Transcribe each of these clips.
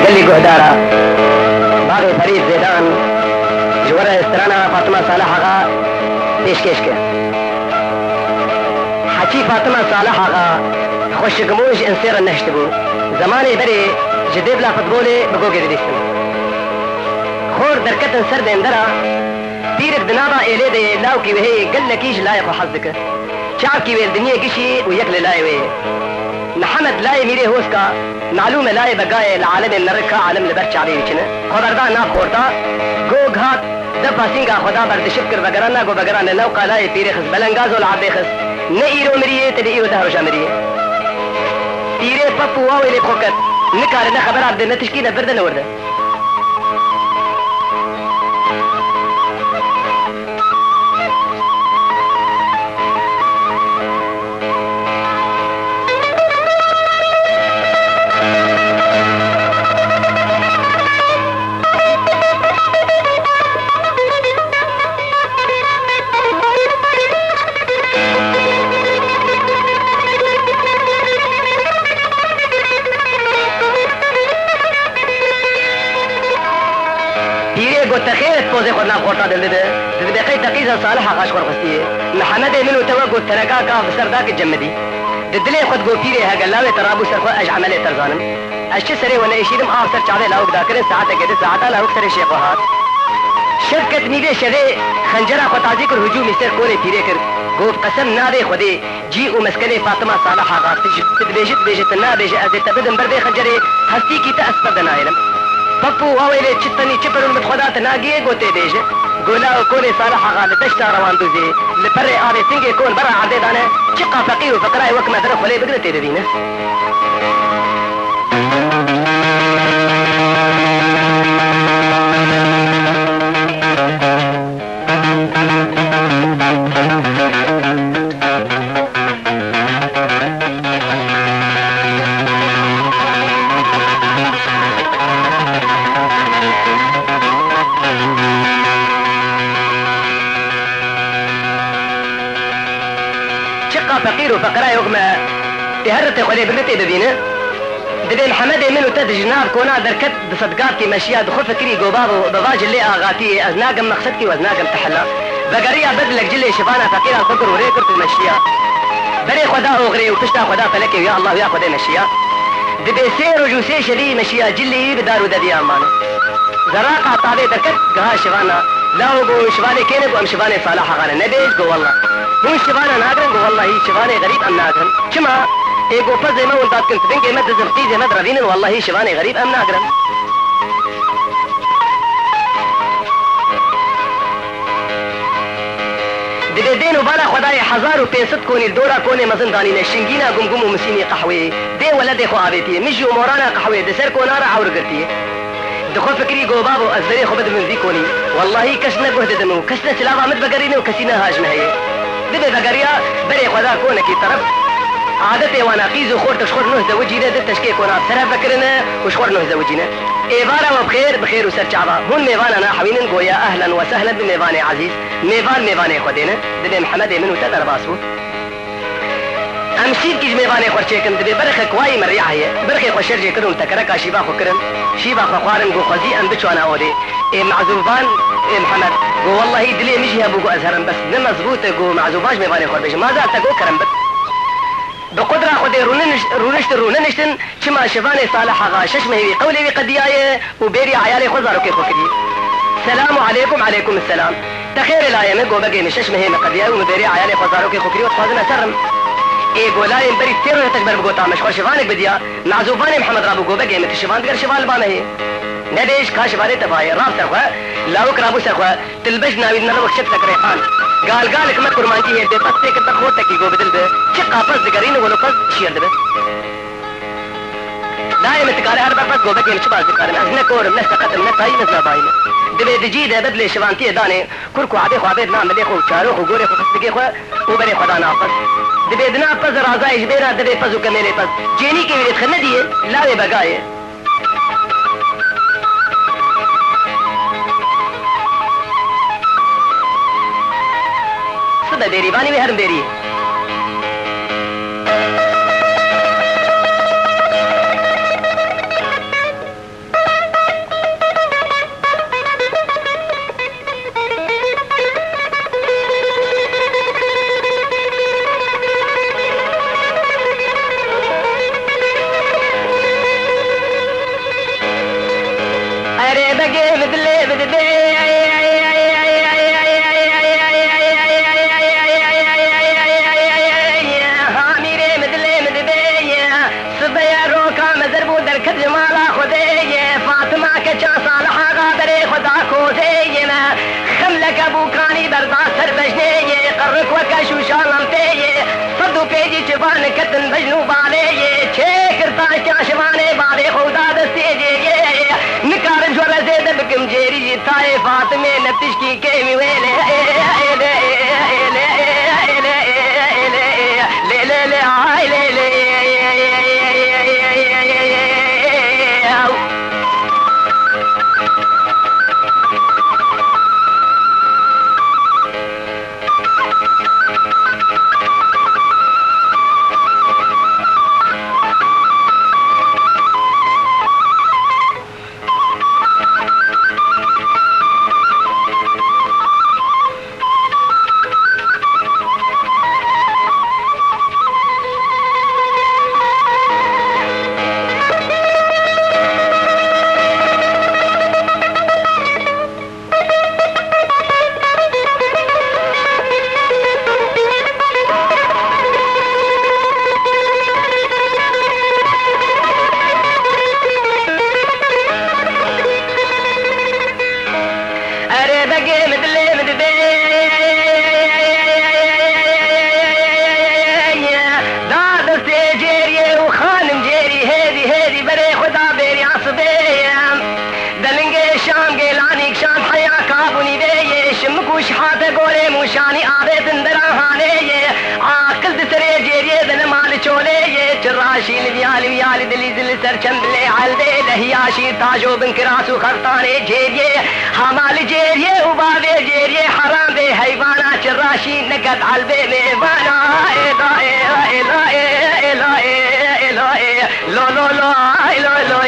गली गोहदारा बाग फरीद जैदान जवर استرانا فاطمه صالح आगा पेशकश के حكي فاطمه صالح आगा خوش قموش انسير النشتبو زماني بري جديد لا فضبولي بقوقي ديستن خور دركتن سر دندرا بيرك دنابا إلي دي لاو كي وهي قل لكيش لايق وحظك شعب كي الدنيا قشي ويقل لايوي محمد لاي ميري هوسكا معلومة لاي بقاية العالم النركة عالم لبرش عليه وچنه خبردار ناب خورتا گو گھات دفا سنگا خدا برد شکر وگرانا گو وگرانا نوقا لاي پیری خس بلنگازو العبی خس نه ایرو مریه تدی ایرو دهروشا مریه پیری پپو واوی لی خوکت نکار نه خبر عبد نتشکینه برده نورده فوزي خدنا بخورتا دلده بقي تقيزة صالحة غاش خرقستيه محمد منو توقو التنقا كاف سرداك الجمدي ددلي خد قو فيري هقلاوي ترابو سرخو اج عملي ترزانم اشي سري وانا اشيدم سر چاوي لاوك داكرن ساعتا قد ساعتا لاوك سري شيقوهات شركت ميدي شغي خنجرا خو تازي كر هجوم يستر كوني فيري كر قو قسم نادي خدي جي ومسكني فاطمة صالحة غاش تدبيجت بيجت نابيج ازي تبدن بردي خنجري هستي كي تأسفر دنايرم پپو واویلے چتنی چپرون مت خدا تناگی گوتے بیج گولا کونی صالح غال دشتا روان دوزی لپر آوی سنگے کون برا عدد انا چقا فقیر وفقراء وكما درخ ولي بقرتي دبينه فقير وفقراء وكما تهرت خلي بقرتي دبينه دبي محمد منو تد جناب كونا دركت بصدقات كي مشيا دخل فكري قبابو بواج اللي اغاتي ازناقم مقصدكي وازناقم تحلا بقريا بدلك جلي شفانا فقيرا الفقر وريكرت ومشيا بري خدا اغري وتشتا خدا فلكي يا الله يا خدا مشيا دبي سير وجوسي شلي مشيا جلي بدارو ددي امانه زراقه طابي دركت قها شفانا لا هو شفاني كينك وام شفاني صالحه غانا نبيش قو والله هون شفانا ناقرن قو والله هي شفاني غريب ام ناقرن شما ايقو فزي ما ولدات كنت بنقي مد زمقيزي مد رابين والله هي شفاني غريب ام ناقرن دين وبالا خداي حزار وبيست كوني الدورة كوني مزنداني نشنجينا قمقم ومسيني قحوي دي ولا دي خو عبيتي مجي ومورانا قحوي دي سر كونارا عور قرتي دخل فكري قو بابو الزري خو بدل من ذي كوني والله كسنا قهد دمو كسنا سلافة مد بقريني وكسينا هاجمة هي دي بقريا بري خدا كونك طرف عادتي وانا قيزو خور تشخور نهزة وجينا دل تشكي كونا بسرها فكرنا وشخور نهزة وجينا إيبارا وبخير بخير وسر شعبا هون ميوانا ناحوين قويا أهلا وسهلا بميواني عزيز ميواني خدينا دبي محمد منو تدر باسو امسير كيج ميواني خورشيكن دبي برخك واي مريعة هي برخي خوشر جيكرون تكركا شيبا خوكرن شيبا خوخوارن قو خزي ام بچوانا اولي معزوبان محمد قو والله دلي مجي ابو قو ازهرن بس نمزبوط قو معزوباش ميواني خور بيش ماذا تقو كرم بس بقدرة خدي رونشتن شما شفاني صالح غا ششمه بي قولي بي قدياي وبيري عيالي خزارو كي خوكري السلام عليكم عليكم السلام تخير الايام قو بقي مششمه مقدياي وبيري عيالي خزارو كي خوكري وتخازنا سرم اي قولاي بري تيرو تجبر بقو طعمش خور شفانك بديا معزوباني محمد رابو قو بقي مت شفان دقر شفان البانا هي نديش كاشفاني تفاي راب سرخوا لاوك رابو سرخوا تلبجنا ويدنا روك شتلك ريحان قالك ما كرمانتي هي دي بس تيك تخوتك يقو بدل به شقا فز دقرين ولو فز شير دبه دائما تقاري هر بس قو بقي مش باز دقاري ازنا كور من سقط من تاي نزنا باين دبي دجيده بدل شفانتي داني كركو عبي خو عبيد نعم ليخو چارو خو غوري خو خستگي خو وبري خدا نافذ دبي دنا فز رازاي جبيرا دبي فزو كميلي فز جيني كي ولد خندي لا بقايه صدق بيري باني بهرم بيري خملك ابو كاني بردا سر بجنيه قرك وكشو شالمتيه صدو بيجي جبان كتن بجنو باليه شكر طاش شمانه بالي خدا دستيجي نكار جولا زيد بكم جيري تاي فاطمه نتشكي كيمي ويله شاني آبت اندراهاني عاقل دسري جيري دن مال چولي چراشي لبيال ويال دلي دل سر چمبلي عالدي لهياشي تاجو بن كراسو خرطاني جيري حمال جيري وبابي جيري حرام بي حيوانا چراشي نقد عالبي ميوانا إلهي إلهي إلهي إلهي لو لو لو لو لو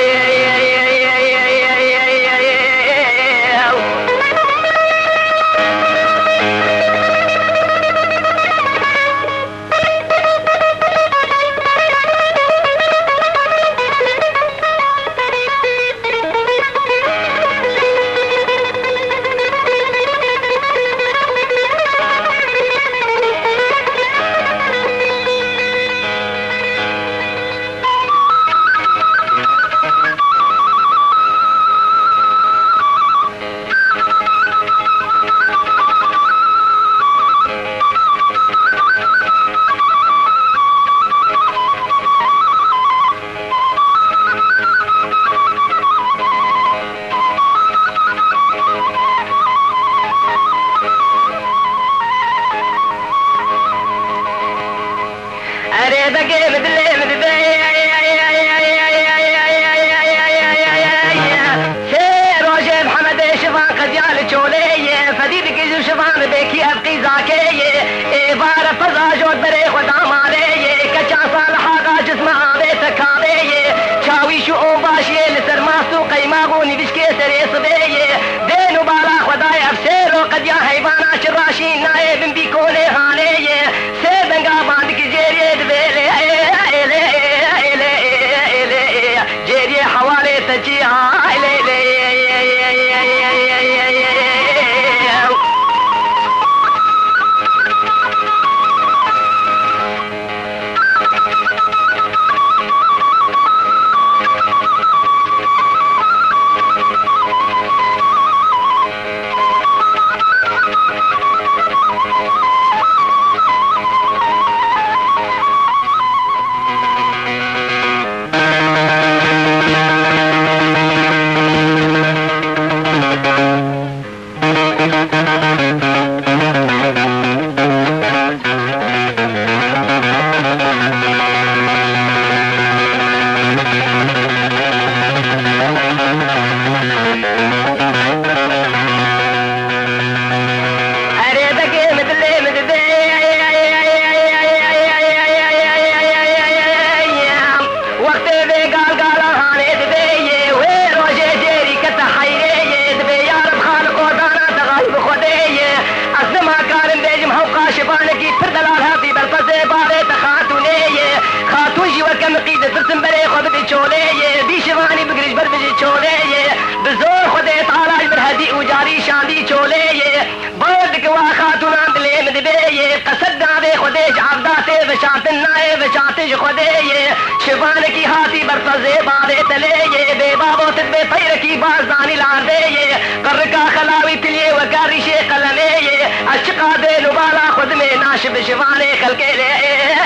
बचाते नाए बचाते खुदे ये शिवान की हाथी बरफजे बादे तले ये बेबाबो बे पैर की बाजानी लादे ये कर का खलावी तिलिए वकारिशे कलमे ये अशका दे नुबाला खुद में नाशिब शिवाने कल के ले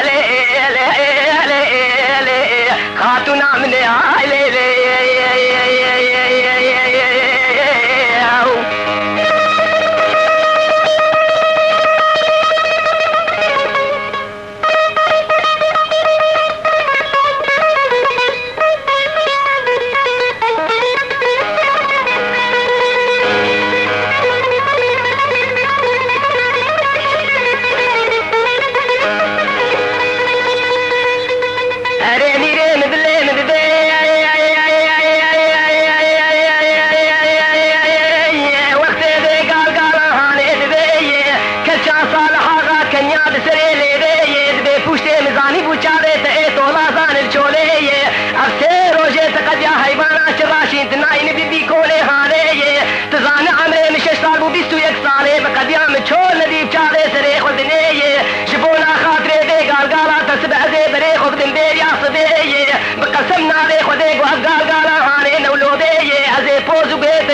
ले ले ले ले खातूना मने आए ले ले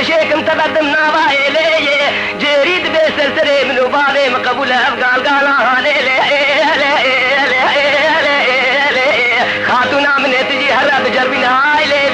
شيكم تقدم نواي لي جريد بسلسلة من وباري مقبولة أفقال قالا لي خاتونا من تجي هلا بجربنا هاي لي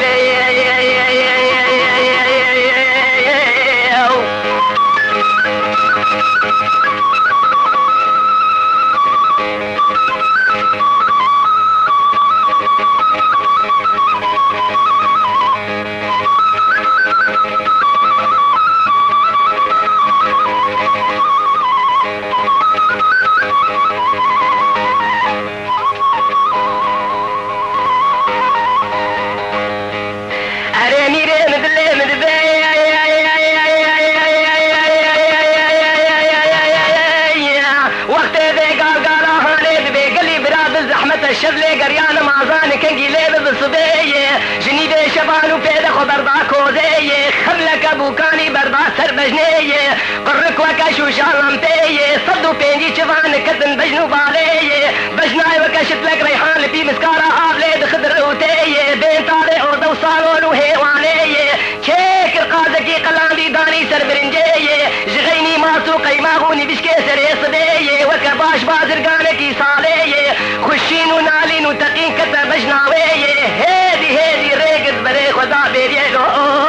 شبلي قريان معزان كنجي ليل بالصبية جنيبي شبانو بيدا خبردا كوزية خبلك ابوكاني بردا سربجنية قرك وكشو شالمتية صدو بينجي شفان كتن بجنو بالية بجناي وكشت لك ريحان لبي مسكارا آبلي بخضر اوتية بين طاري اوردو صالون وهيوانية شيك القازكي قلاندي داني سربرنجية جغيني ماسو قيماغوني بشكي سري صدية وكباش بازرقانكي صالية خشين ونالين وتقين كتب بجناوية هيدي ريقز بري خدا بيري لو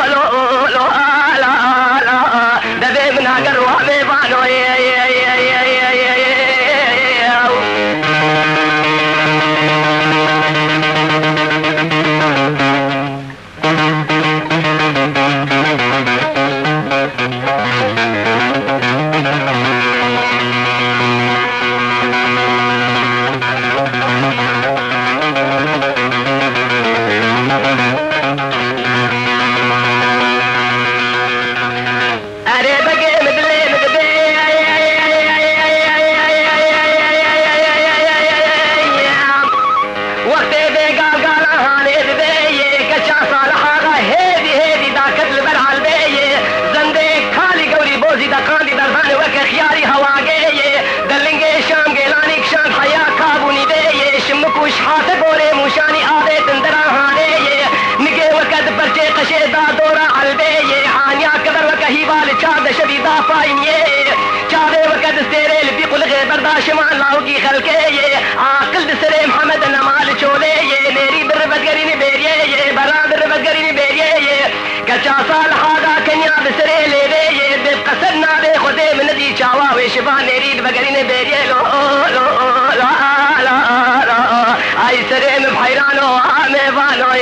لو لو لا لا دبي من هاجر وابي بانو برداشت معلاو کی خلقے عاقل بسرے محمد نمال چولے میری بربگرین بیریے برا بربگرین بیریے کچا سال حادا کنیا بسرے لے رے بے قصد نہ دے خودے من دی چاوا وے شفا میری بربگرین بیریے لو لو لا لا لا آئی سرے میں بھیرانو آمے وانو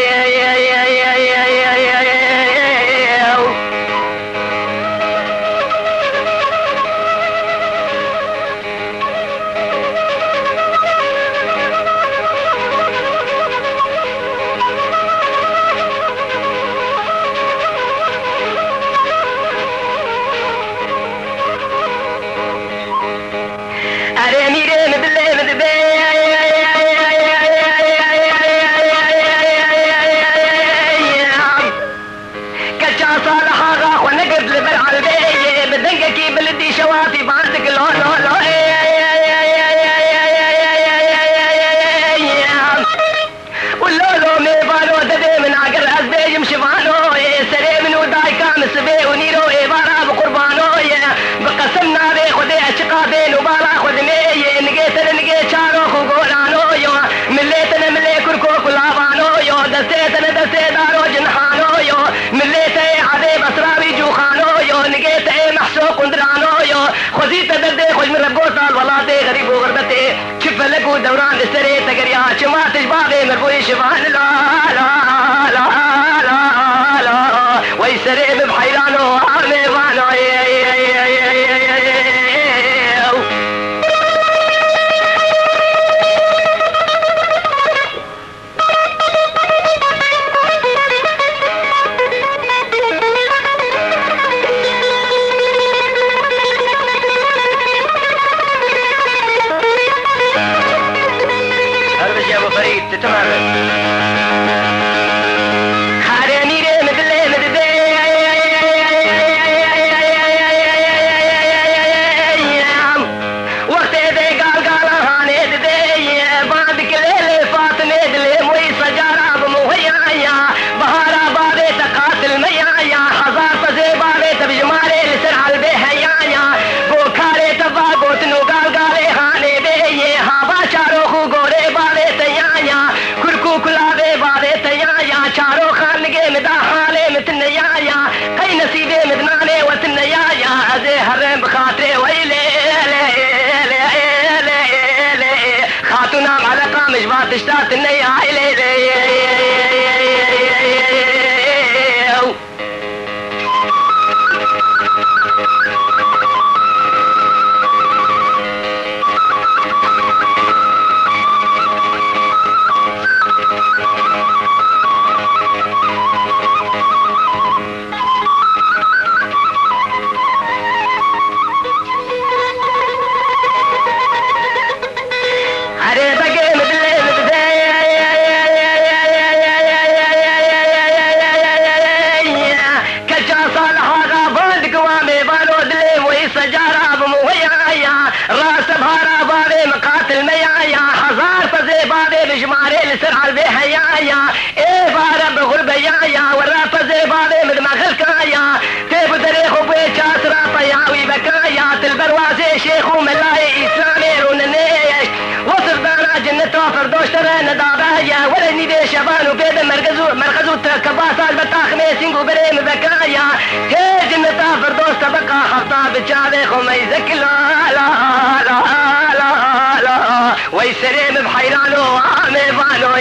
تدردي خوش من رب قوصال ولاتي غريب وغربتي شف لك ودوران لسري تقريها شما تشبابي مربوي شفان لا لا لا لا لا ويسري بحيرانو عامي وانو اشتاقت النية عائلة سرع البيحيايا ايه بارب غربيايا والرافة زي بابي من مغركايا تيب دريخ وبيتشا سراطياوي بكايا تلبروازي شيخ وملاي اسلامي روننيش وصف دانا جنة وفردوش ترين دابايا ولني دي شبان وبيد مركزو تركباسا البتاخ ميسينغ وبريم بكايا هي جنة وفردوش تبقى خطا بتشابيخ وميزك لا لا لا لا لا ويسريم بحيرانو عامي بانو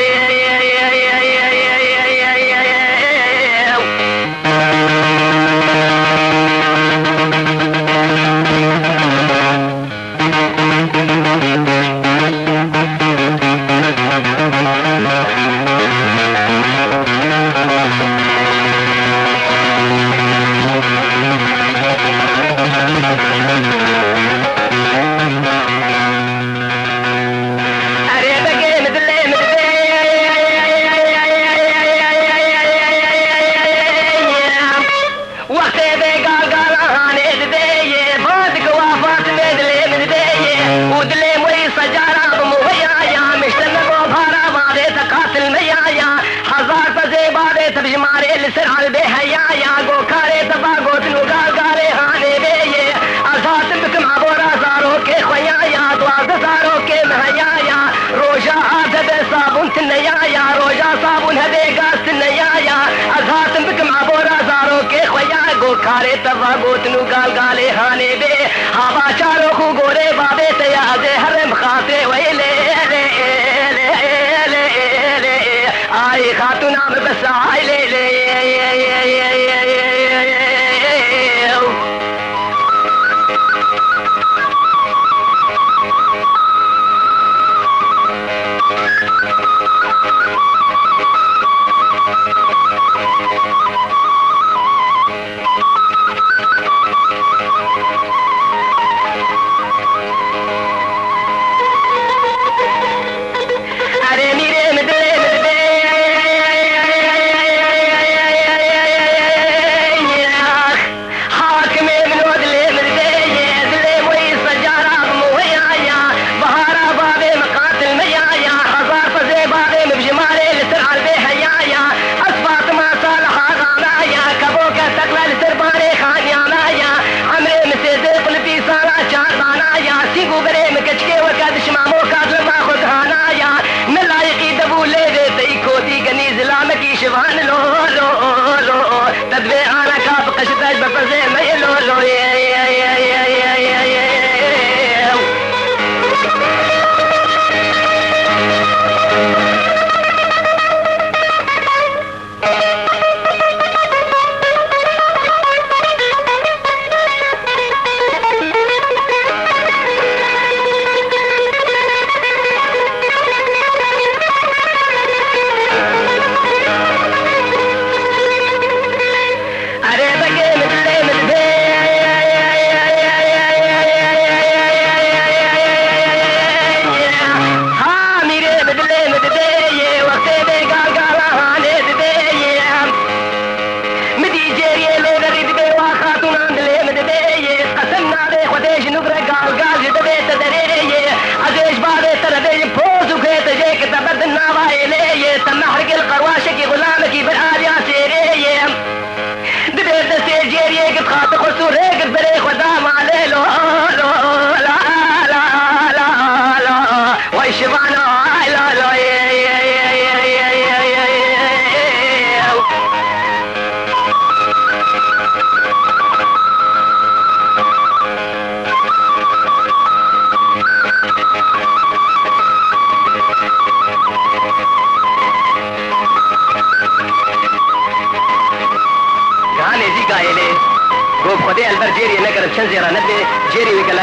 खारे तवा गोतनु गाल गाले हाने बे हवा चारो को गोरे बाबे तयाजे हरम खाते वैले ले ले ले ले आई खातुना में बस आई ले ले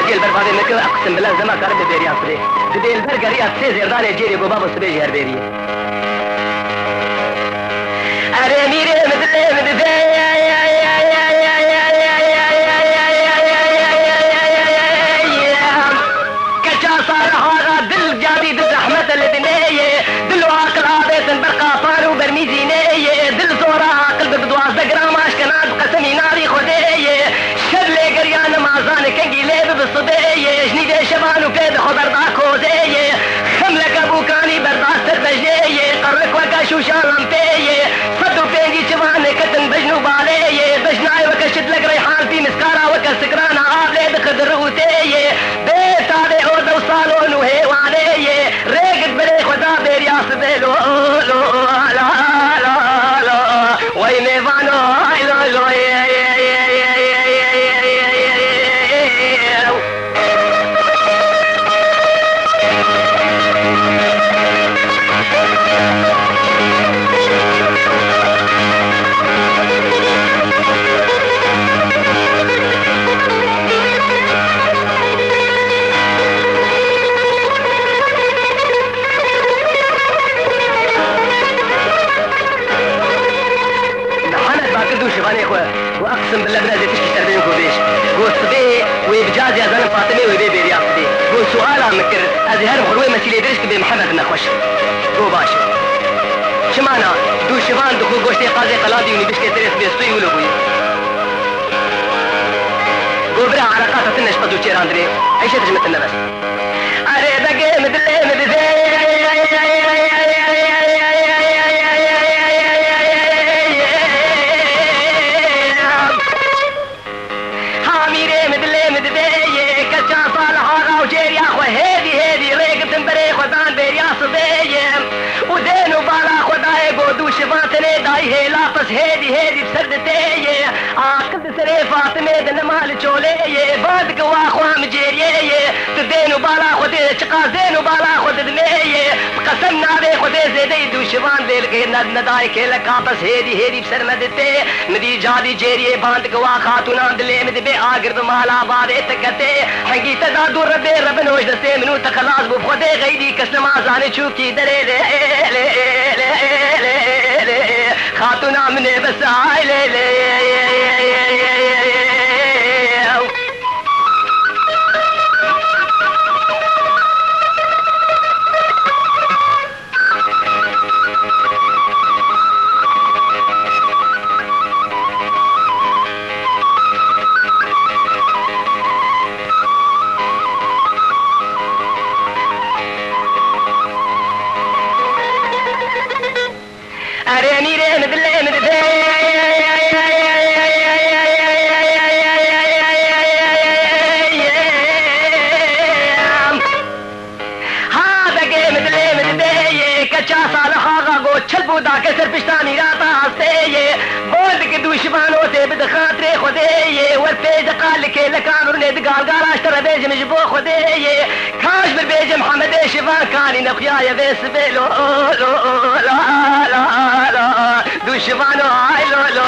جي البرفادي مكر اقسم بالله زمان كارب بيريا فري دبي البرغريا تسي زردان جيري جو بابا سبيجي هربيري اري ميري مدلي مدفي كجا صالحا دل جابي دل رحمة الدنيا دل عاقل عابس برقا فارو برميزيني دل زورا قلب بدواز دقرام اشكنات بقسمي ناري خدي شبلي قريان مازان كنجي ليب بالصدي جنيد شبان وكيد خبر داكوزي خملك ابو كاني برداس تربجي قرك وكا شوشان لمبي صدو بينجي شبان كتن بجنو بالي بجناي وكشد لك ريحان في مسكارا وكا سكران عابلي بخدر روتي بيت علي اورد وصالون وهيواني ريقد بري خدا بيرياس بيلو لا لا لا ويني فانو لو لو واقسم بالله بلا زي تشكي تربيه وبيش قول صبي ويبجاز يا زلمه فاطمه ويبي بيريا صبي قول سؤال مكر ازهر مخلوي مسيلي درشك بمحمد النخوش قول باشا شمانا دو شفان دخول قوشتي قاضي قلادي وني بشكي تريس بيستوي ولو بوي قول برا علاقات تنش قدو تشيران دري عيشة تجمت النبس اري بقي مدلي مدزي هيدي ريق تنبري خدان بيريا صبيم ودين وبالا خداي قودو شفاتني داي هي لابس هيدي بسردتي عاقد سري فاطمه دن مال چولي بعد قوا خوام جيري تدين وبالا خدي چقا زين وبالا خد دمي قسم نابي خدي زيدي دو شفان دل کے نداي کے لقابس هيدي بسرمدتي مدي جادي جيري بعد قوا خاتونا دلي مدبي آگر مالا بعد اتكتي حقي تدادو رب نوش دسته منو تخلاص بخوده غيدي كسلم آزاني چوكي دري خاتونا مني بس عايلي دا के सर पिश्तानी राता हंसते ये बोल के दुश्मनों से बदखातरे खुदे ये वर पेज काल के लकान और नेद गाल गालाश तर बेज मजबो खुदे ये खाश بالبيج محمد شفا كاني نخيا يا بس بلو لا لا لا दुश्मनों आय लो लो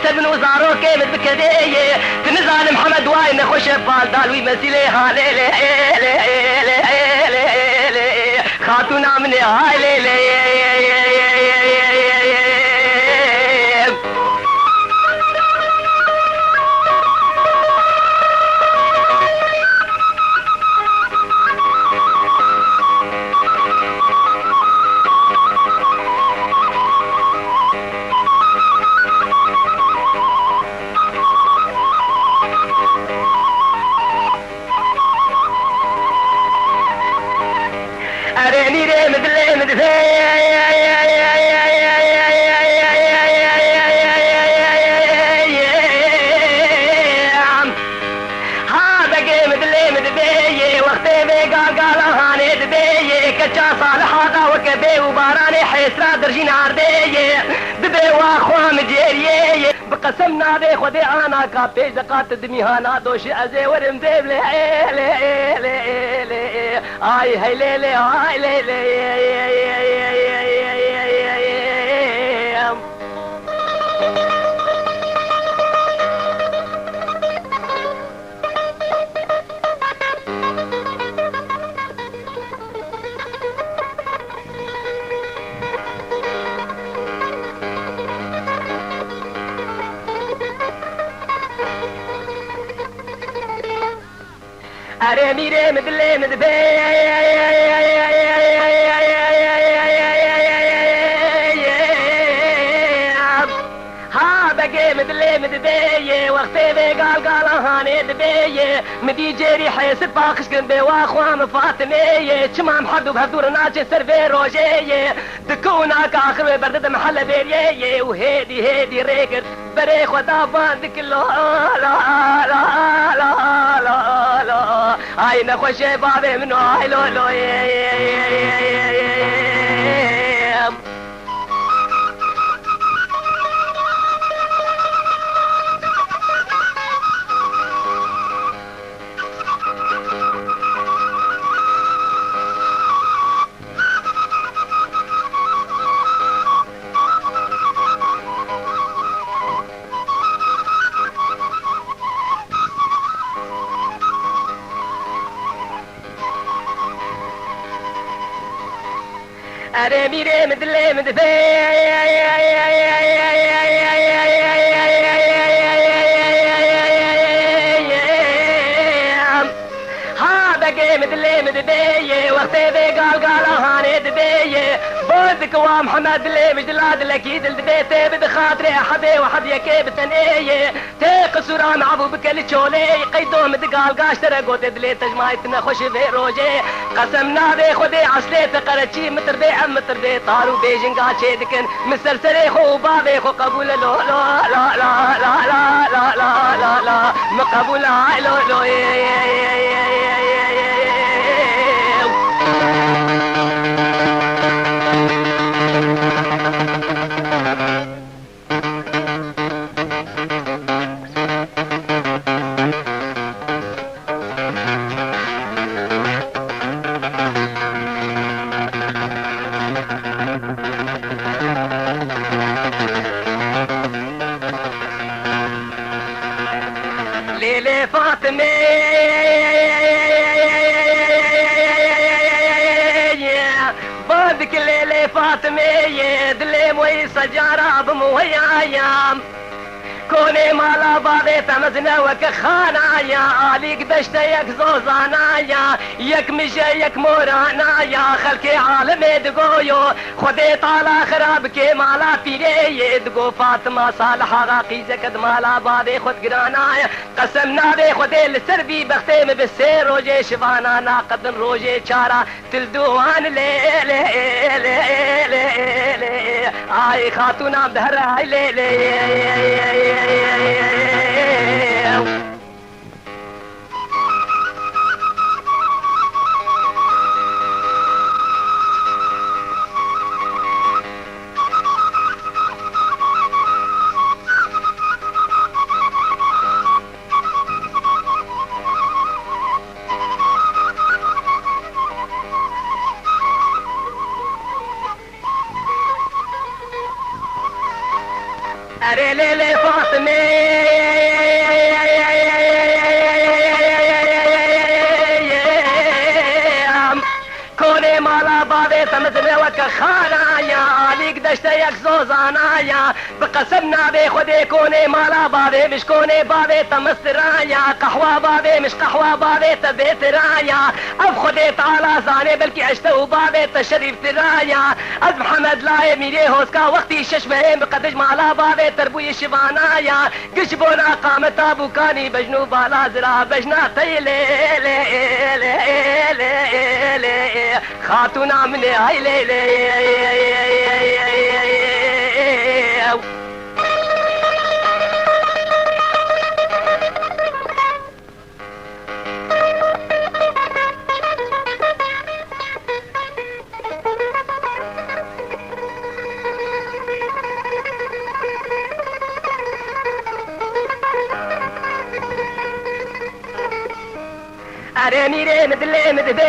بسبن وزارو كيف بكدي تنزال محمد واين خوش بال دالوي مسيلي هالي خاتونا من هالي اريني ريمد ليمد هذا قيمد ليمد بي وقتي بي قال هاني دبي كتشا صالح هذا وكبي وباراني حيسرا درجين عردي دبي واخوام جيري بقسمنا دي خدي انا كابي زقات دميهانا دوشي ازي ورم ديب لي اي هاي ليلي هاي ليلي اريمي ريمد ليمد بي هذا قيمد ليمد بي وقتي بي قال هاني دبي مدي جيري حيس باخش قنبي واخوان فاطمي شمام حدو بهدور ناجي سرفي روجي دكوناك اخر بردد محل بيري وهيدي ريقر بريخ ودافان دك لا لا لا لا لا لا هاي نخوش بابي منو هاي لو لو اريمي ريمد ليمد بي هذا قيمد ليمد بي وقتي بي قال هاني دبي بوزك ومحمد لي مجلاد الاكيد البيت بدخاطري احدي وحد يكيب ثنيه تيق سوران عبو بكل شولي قيدو مدقال قاشتر قوت دلي تجمعتنا خوش في روجي قسمنا بي خدي عسليت قرتشي متر بي عم متر بي طارو بيجن قاشي دكن مسلسلي خو بابي خو قبول لو لا لا لا لا لا لا لا لا لا مقبول لو لو ليلي فاطمة بادك ليلي فاطمة دلي موي سجارة بموي ايام كوني مالا بابي تمزنا وكخانا يا عليك دشت يك زوزانا يك مشي يك مورانا يا خلقي عالمي دقويو خدي طالا خرابكي مالا بيري دقو فاطمة صالحة راقي زكد مالا بابي خد قرانا قسمنا بي خدي السربي بختيم بالسير روجي شفانا ناقد روجي چارا تلدوان لي لي لي لي لي آي خاتونا بدهر هاي لي لي اري ليلي فاطمه كوني مالا بابي تمزمي وكخانا يا عليك دشت يك زوزانا يا بقسمنا بي خدي كوني مالا بابي مش كوني بابي تمسترايا قحوة بابي مش قحوة بابي تبيت رايا اف خدي تعالى زاني بلكي عشتو بابي تشريف ترايا از محمد لا ميري هوسكا وقتي ششمهين بقدج مالا بابي تربوي شبانايا قشبونا قامت ابو كاني بجنو بالا زرا بجنا تيلي لي لي لي خاتونا من هاي ليلي أريني ريمد ليمد بي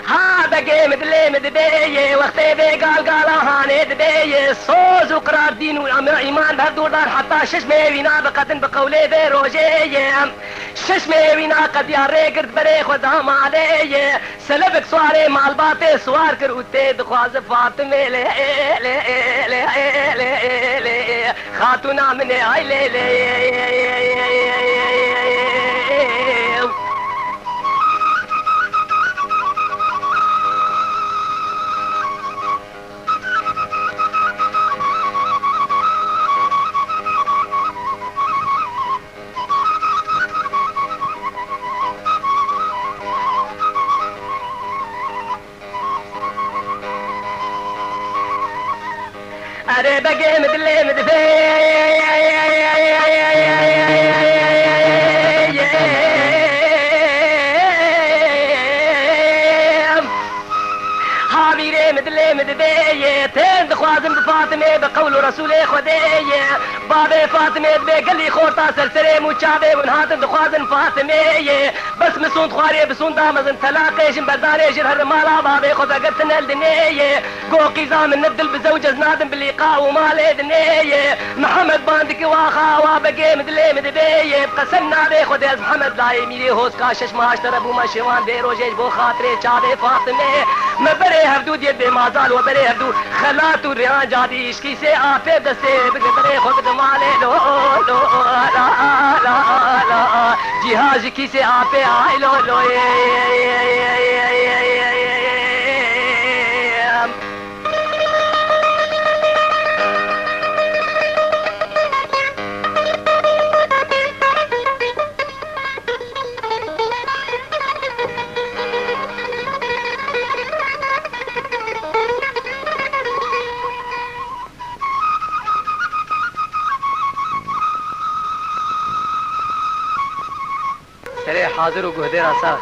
هذا جيمد ليمد بي وقتي بي قال هانيد بي صوز وقرار دين وإيمان بهدور دار حتى ششمي وينا بقدن بقولي بي روجي ششمي وينا قد ياري قرد بري خدام علي سلبك سواري مال باطي سوار كروتي دخواز فاطمي لي خاتونا من هاي لي أري بقي مدلي مدفي هابيري مدلي مدفي تين دخوازم بفاطمة بقول رسولي خدي بابي فاطمة بقلي خورتا سلسلي مچابي ونهاتم دخوازم فاطمة بس مسون خواري بسون دامزن تلاقيشن برداري جرهر مالا بابي خدا قرتن الدنيا قوقي زامن ندل بزوجة زنادم باللقاء ومالي دنيا محمد باندك واخا وابقي مدلي مدبي بقسمنا بي خدا محمد لا يميلي هوس كاشش ما اشتربو ما شوان دي روجيش بو خاطري چابي فاطمة مبري هفدود يد بمازال وبري هفدود خلاتو ريان جادي اشكي سي آفي دسي بقدري خود مالي لو لا جهاز کی سے آپے آئے لو حاضر وقهدير أساخ